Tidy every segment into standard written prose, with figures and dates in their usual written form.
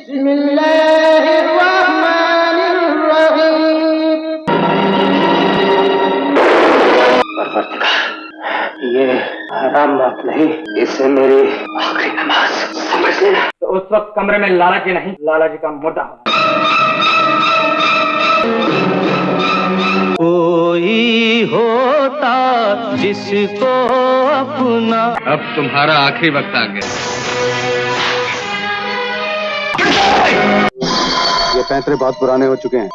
ये हराम बात नहीं, इससे मेरी आखिरी नमाज समझ लेना। तो उस वक्त कमरे में लाला जी नहीं, लाला जी का मुर्दा होगा। कोई होता जिसको अपना। अब तुम्हारा आखिरी वक्त आ गया। ये पैंतरे बहुत पुराने हो चुके हैं।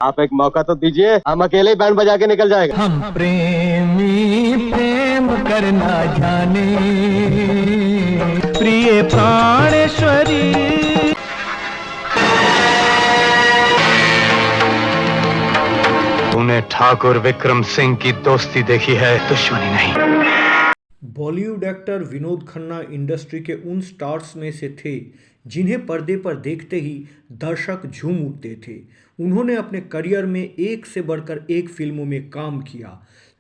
आप एक मौका तो दीजिए, हम अकेले ही बैंड बजा के निकल जाएगा। हम प्रेमी प्रेम करना जाने, प्रिय प्राणेश्वरी। तूने ठाकुर विक्रम सिंह की दोस्ती देखी है, दुश्मनी नहीं। बॉलीवुड एक्टर विनोद खन्ना इंडस्ट्री के उन स्टार्स में से थे जिन्हें पर्दे पर देखते ही दर्शक झूम उठते थे। उन्होंने अपने करियर में एक से बढ़कर एक फिल्मों में काम किया।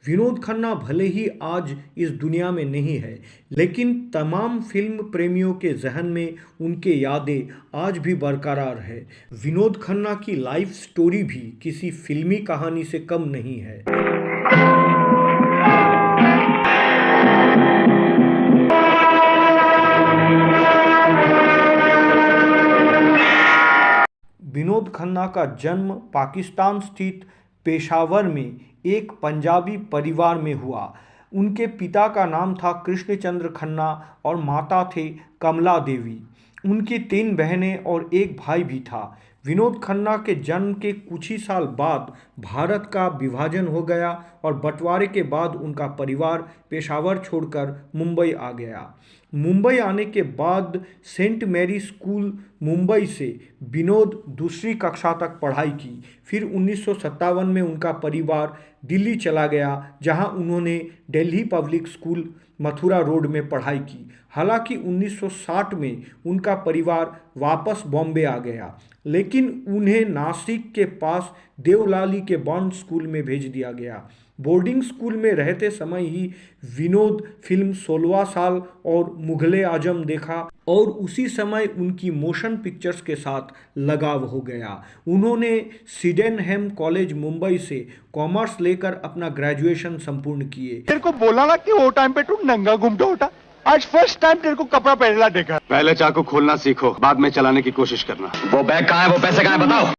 विनोद खन्ना भले ही आज इस दुनिया में नहीं है, लेकिन तमाम फिल्म प्रेमियों के जहन में उनके यादें आज भी बरकरार है। विनोद खन्ना की लाइफ स्टोरी भी किसी फिल्मी कहानी से कम नहीं है। विनोद खन्ना का जन्म पाकिस्तान स्थित पेशावर में एक पंजाबी परिवार में हुआ। उनके पिता का नाम था कृष्णचंद्र खन्ना और माता थे कमला देवी। उनकी 3 बहनें और एक भाई भी था। विनोद खन्ना के जन्म के कुछ ही साल बाद भारत का विभाजन हो गया और बंटवारे के बाद उनका परिवार पेशावर छोड़कर मुंबई आ गया। मुंबई आने के बाद सेंट मैरी स्कूल मुंबई से विनोद दूसरी कक्षा तक पढ़ाई की। फिर 1957 में उनका परिवार दिल्ली चला गया, जहां उन्होंने Delhi public school Mathura road में पढ़ाई की। हालांकि 1960 में उनका परिवार वापस बॉम्बे आ गया, लेकिन उन्हें नासिक के पास देवलाली के बॉन्ड स्कूल में भेज दिया गया। बोर्डिंग स्कूल में रहते समय ही विनोद फिल्म 16वां साल और मुगले आजम देखा और उसी समय उनकी मोशन पिक्चर्स के साथ लगाव हो गया। उन्होंने सिडेनहैम कॉलेज मुंबई से कॉमर्स लेकर अपना ग्रेजुएशन संपूर्ण किए। तेरे को बोला ना कि वो टाइम पे तू नंगा घूमता होता, आज फर्स्ट टाइम तेरे को कपड़ा पहनना देखा। पहले चाकू खोलना सीखो, बाद में चलाने की कोशिश करना। वो बैग कहाँ है, वो पैसे कहाँ है, बताओ।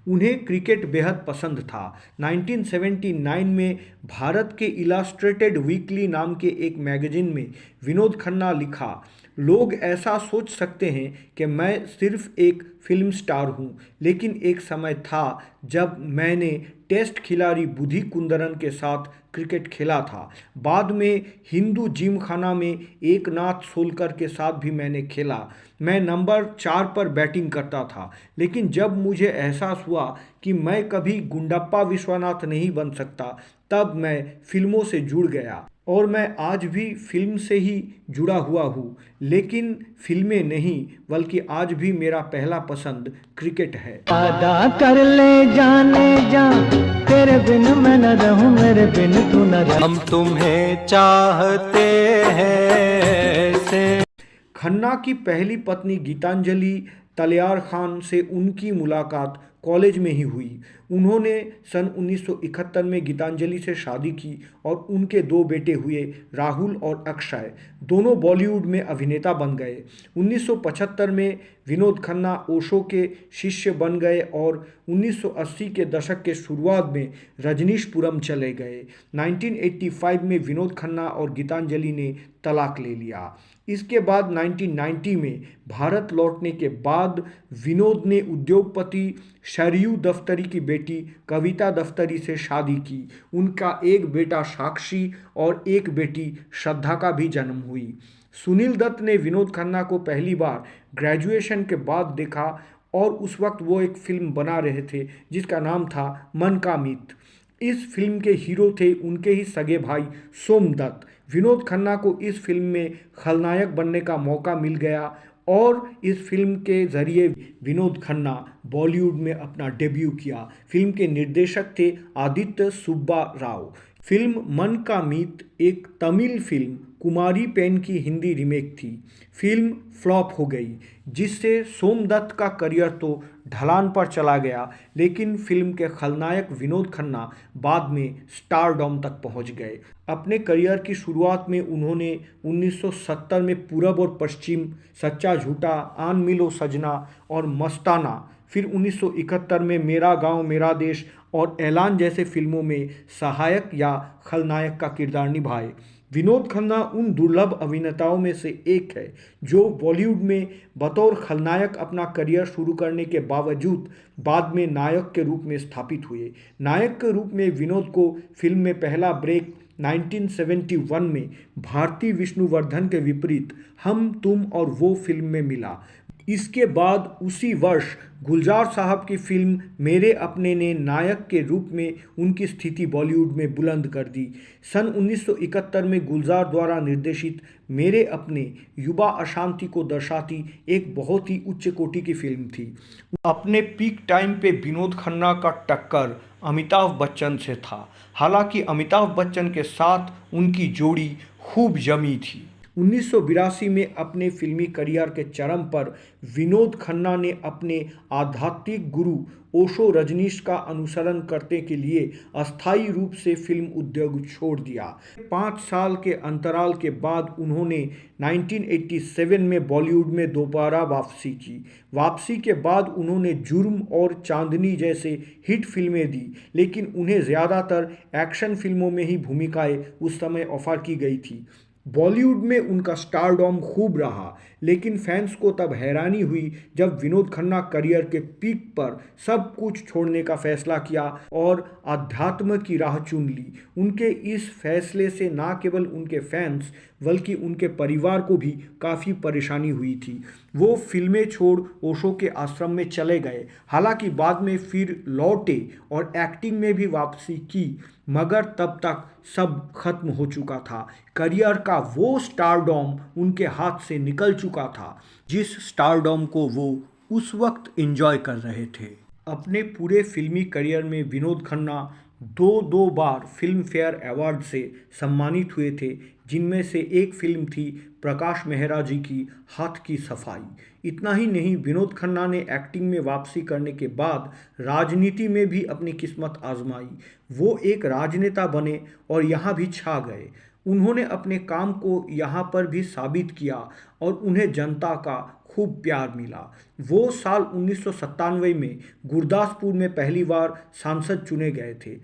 उन्हें क्रिकेट बेहद पसंद था। 1979 में भारत के इलास्ट्रेटेड वीकली नाम के एक मैगजीन में विनोद खन्ना लिखा, लोग ऐसा सोच सकते हैं कि मैं सिर्फ एक फिल्म स्टार हूं, लेकिन एक समय था जब मैंने टेस्ट खिलाड़ी बुद्धि कुंदरन के साथ क्रिकेट खेला था। बाद में हिंदू जिमखाना में एकनाथ सोलकर के साथ भी मैंने खेला। मैं नंबर 4 पर बैटिंग करता था, लेकिन जब मुझे एहसास हुआ कि मैं कभी गुंडप्पा विश्वनाथ नहीं बन सकता, तब मैं फिल्मों से जुड़ गया और मैं आज भी फिल्म से ही जुड़ा हुआ हूँ। लेकिन फिल्में नहीं, बल्कि आज भी मेरा पहला पसंद क्रिकेट है। वादा कर ले जाने जा, तेरे बिन मैं न रहूं, मेरे बिन तू न रह। हम तुम्हें चाहते हैं से। खन्ना की पहली पत्नी गीतांजलि तलयार खान से उनकी मुलाकात कॉलेज में ही हुई। उन्होंने सन 1971 में गीतांजलि से शादी की और उनके 2 बेटे हुए, राहुल और अक्षय। दोनों बॉलीवुड में अभिनेता बन गए। 1975 में विनोद खन्ना ओशो के शिष्य बन गए और 1980 के दशक के शुरुआत में रजनीशपुरम चले गए। 1985 में विनोद खन्ना और गीतांजलि ने तलाक ले लिया। इसके बाद 1990 में भारत लौटने के बाद विनोद ने उद्योगपति शरयू दफ्तरी की बेटी कविता दफ्तरी से शादी की। उनका एक बेटा साक्षी और एक बेटी श्रद्धा का भी जन्म हुई। सुनील दत्त ने विनोद खन्ना को पहली बार ग्रेजुएशन के बाद देखा और उस वक्त वो एक फिल्म बना रहे थे जिसका नाम था मन का मीत। इस फिल्म के हीरो थे उनके ही सगे भाई सोम दत्त। विनोद खन्ना को इस फिल्म में खलनायक बनने का मौका मिल गया और इस फिल्म के ज़रिए विनोद खन्ना बॉलीवुड में अपना डेब्यू किया। फिल्म के निर्देशक थे आदित्य सुब्बा राव। फिल्म मन का मीत एक तमिल फिल्म कुमारी पेन की हिंदी रीमेक थी। फिल्म फ्लॉप हो गई, जिससे सोमदत्त का करियर तो ढलान पर चला गया, लेकिन फिल्म के खलनायक विनोद खन्ना बाद में स्टारडॉम तक पहुंच गए। अपने करियर की शुरुआत में उन्होंने 1970 में पूरब और पश्चिम, सच्चा झूठा, आन मिलो सजना और मस्ताना, फिर 1971 में मेरा गांव मेरा देश और ऐलान जैसे फिल्मों में सहायक या खलनायक का किरदार निभाए। विनोद खन्ना उन दुर्लभ अभिनेताओं में से एक है जो बॉलीवुड में बतौर खलनायक अपना करियर शुरू करने के बावजूद बाद में नायक के रूप में स्थापित हुए। नायक के रूप में विनोद को फिल्म में पहला ब्रेक 1971 में भारती विष्णुवर्धन के विपरीत हम तुम और वो फिल्म में मिला। इसके बाद उसी वर्ष गुलजार साहब की फिल्म मेरे अपने ने नायक के रूप में उनकी स्थिति बॉलीवुड में बुलंद कर दी। सन 1971 में गुलजार द्वारा निर्देशित मेरे अपने युवा अशांति को दर्शाती एक बहुत ही उच्च कोटि की फिल्म थी। अपने पीक टाइम पे विनोद खन्ना का टक्कर अमिताभ बच्चन से था। हालांकि अमिताभ बच्चन के साथ उनकी जोड़ी खूब जमी थी। 1982 में अपने फिल्मी करियर के चरम पर विनोद खन्ना ने अपने आध्यात्मिक गुरु ओशो रजनीश का अनुसरण करने के लिए अस्थायी रूप से फिल्म उद्योग छोड़ दिया। 5 साल के अंतराल के बाद उन्होंने 1987 में बॉलीवुड में दोबारा वापसी की। वापसी के बाद उन्होंने जुर्म और चांदनी जैसे हिट फिल्में दी, लेकिन उन्हें ज़्यादातर एक्शन फिल्मों में ही भूमिकाएं उस समय ऑफर की गई थी। बॉलीवुड में उनका स्टारडॉम खूब रहा, लेकिन फैंस को तब हैरानी हुई जब विनोद खन्ना करियर के पीक पर सब कुछ छोड़ने का फैसला किया और अध्यात्म की राह चुन ली। उनके इस फैसले से न केवल उनके फैंस बल्कि उनके परिवार को भी काफ़ी परेशानी हुई थी। वो फिल्में छोड़ ओशो के आश्रम में चले गए। हालांकि बाद में फिर लौटे और एक्टिंग में भी वापसी की, मगर तब तक सब खत्म हो चुका था। करियर का वो स्टारडॉम उनके हाथ से निकल चुका था जिस स्टारडॉम को वो उस वक्त एंजॉय कर रहे थे। अपने पूरे फिल्मी करियर में विनोद खन्ना दो बार फिल्म फेयर अवार्ड से सम्मानित हुए थे, जिनमें से एक फिल्म थी प्रकाश मेहरा जी की हाथ की सफाई। इतना ही नहीं, विनोद खन्ना ने एक्टिंग में वापसी करने के बाद राजनीति में भी अपनी किस्मत आजमाई। वो एक राजनेता बने और यहाँ भी छा गए। उन्होंने अपने काम को यहाँ पर भी साबित किया और उन्हें जनता का खूब प्यार मिला। वो साल 1997 में गुरदासपुर में पहली बार सांसद चुने गए थे।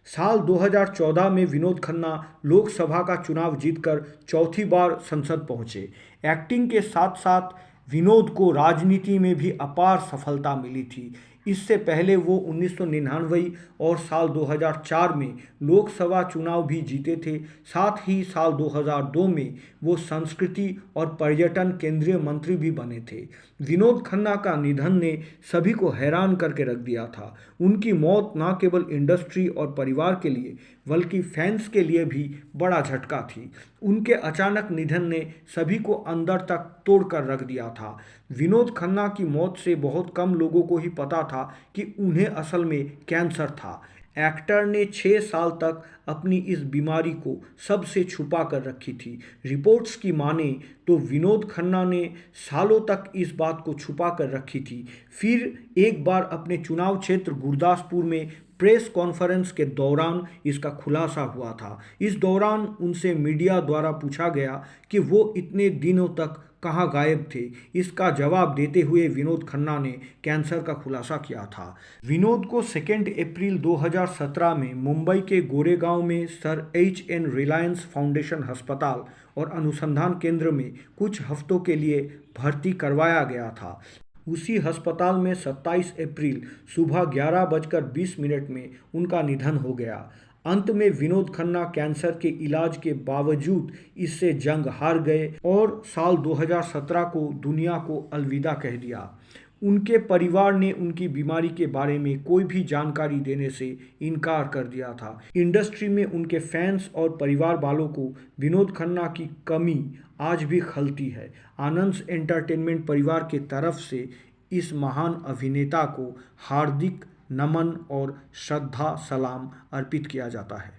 साल 2014 में विनोद खन्ना लोकसभा का चुनाव जीतकर चौथी बार संसद पहुंचे। एक्टिंग के साथ साथ विनोद को राजनीति में भी अपार सफलता मिली थी। इससे पहले वो 1999 और साल 2004 में लोकसभा चुनाव भी जीते थे। साथ ही साल 2002 में वो संस्कृति और पर्यटन केंद्रीय मंत्री भी बने थे। विनोद खन्ना का निधन ने सभी को हैरान करके रख दिया था। उनकी मौत न केवल इंडस्ट्री और परिवार के लिए बल्कि फैंस के लिए भी बड़ा झटका थी। उनके अचानक निधन ने सभी को अंदर तक तोड़कर रख दिया था। विनोद खन्ना की मौत से बहुत कम लोगों को ही पता था कि उन्हें असल में कैंसर था। एक्टर ने 6 साल तक अपनी इस बीमारी को सबसे छुपा कर रखी थी। रिपोर्ट्स की माने तो विनोद खन्ना ने सालों तक इस बात को छुपा कर रखी थी। फिर एक बार अपने चुनाव क्षेत्र गुरदासपुर में प्रेस कॉन्फ्रेंस के दौरान इसका खुलासा हुआ था। इस दौरान उनसे मीडिया द्वारा पूछा गया कि वो इतने दिनों तक कहाँ गायब थे। इसका जवाब देते हुए विनोद खन्ना ने कैंसर का खुलासा किया था। विनोद को 2 अप्रैल 2017 में मुंबई के गोरेगांव में सर H.N. रिलायंस फाउंडेशन अस्पताल और अनुसंधान केंद्र में कुछ हफ्तों के लिए भर्ती करवाया गया था। उसी अस्पताल में 27 अप्रैल सुबह 11:20 में उनका निधन हो गया। अंत में विनोद खन्ना कैंसर के इलाज के बावजूद इससे जंग हार गए और साल 2017 को दुनिया को अलविदा कह दिया। उनके परिवार ने उनकी बीमारी के बारे में कोई भी जानकारी देने से इनकार कर दिया था। इंडस्ट्री में उनके फैंस और परिवार वालों को विनोद खन्ना की कमी आज भी खलती है। आनंद एंटरटेनमेंट परिवार के तरफ से इस महान अभिनेता को हार्दिक नमन और श्रद्धा सलाम अर्पित किया जाता है।